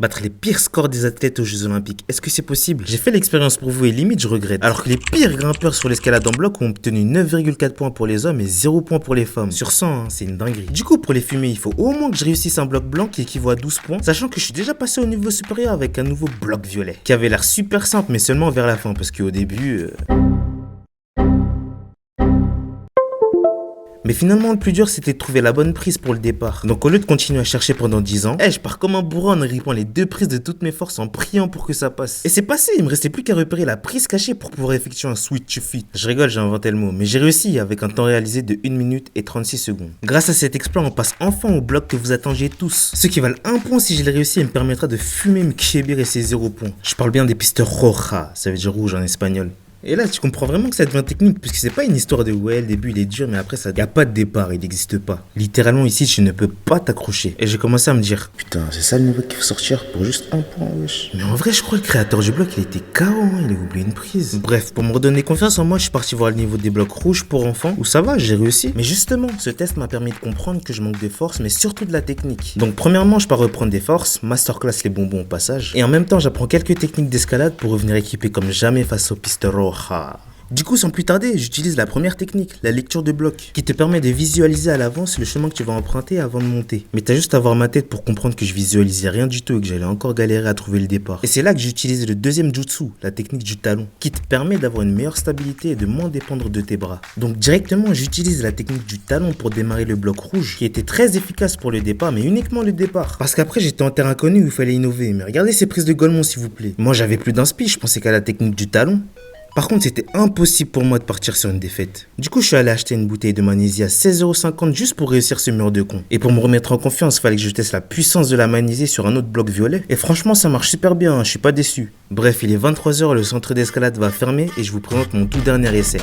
Battre les pires scores des athlètes aux Jeux Olympiques, est-ce que c'est possible? J'ai fait l'expérience pour vous et limite je regrette. Alors que les pires grimpeurs sur l'escalade en bloc ont obtenu 9,4 points pour les hommes et 0 points pour les femmes. Sur 100, hein, c'est une dinguerie. Du coup, pour les fumer, il faut au moins que je réussisse un bloc blanc qui équivaut à 12 points, sachant que je suis déjà passé au niveau supérieur avec un nouveau bloc violet, qui avait l'air super simple, mais seulement vers la fin, parce qu'au début... Mais finalement, le plus dur, c'était de trouver la bonne prise pour le départ. Donc au lieu de continuer à chercher pendant 10 ans, je pars comme un bourrin en grippant les deux prises de toutes mes forces en priant pour que ça passe. Et c'est passé, il me restait plus qu'à repérer la prise cachée pour pouvoir effectuer un switch fit. Je rigole, j'ai inventé le mot, mais j'ai réussi avec un temps réalisé de 1 minute et 36 secondes. Grâce à cet exploit, on passe enfin au bloc que vous attendiez tous. Ce qui valent 1 point si je l'ai réussi et me permettra de fumer Mkshebir et ses 0 points. Je parle bien des pistes roja, ça veut dire rouge en espagnol. Et là, tu comprends vraiment que ça devient technique, puisque c'est pas une histoire de ouais, le début il est dur, mais après ça, y a pas de départ, il n'existe pas. Littéralement ici, tu ne peux pas t'accrocher. Et j'ai commencé à me dire, putain, c'est ça le niveau qu'il faut sortir pour juste 1 point, wesh. Mais en vrai, je crois que le créateur du bloc, il était KO, hein, il a oublié une prise. Bref, pour me redonner confiance en moi, je suis parti voir le niveau des blocs rouges pour enfants, où ça va, j'ai réussi. Mais justement, ce test m'a permis de comprendre que je manque de force, mais surtout de la technique. Donc premièrement, je pars reprendre des forces, masterclass les bonbons au passage, et en même temps, j'apprends quelques techniques d'escalade pour revenir équipé comme jamais face aux pistes rojas. Du coup, sans plus tarder, j'utilise la première technique, la lecture de bloc, qui te permet de visualiser à l'avance le chemin que tu vas emprunter avant de monter. Mais t'as juste à voir ma tête pour comprendre que je visualisais rien du tout et que j'allais encore galérer à trouver le départ. Et c'est là que j'utilise le deuxième jutsu, la technique du talon, qui te permet d'avoir une meilleure stabilité et de moins dépendre de tes bras. Donc directement, j'utilise la technique du talon pour démarrer le bloc rouge, qui était très efficace pour le départ, mais uniquement le départ. Parce qu'après, j'étais en terrain inconnu où il fallait innover. Mais regardez ces prises de Golemont, s'il vous plaît. Moi, j'avais plus d'inspi, je pensais qu'à la technique du talon. Par contre, c'était impossible pour moi de partir sur une défaite. Du coup, je suis allé acheter une bouteille de magnésie à 16,50€ juste pour réussir ce mur de con. Et pour me remettre en confiance, il fallait que je teste la puissance de la magnésie sur un autre bloc violet. Et franchement, ça marche super bien, hein, je suis pas déçu. Bref, il est 23h, le centre d'escalade va fermer et je vous présente mon tout dernier essai.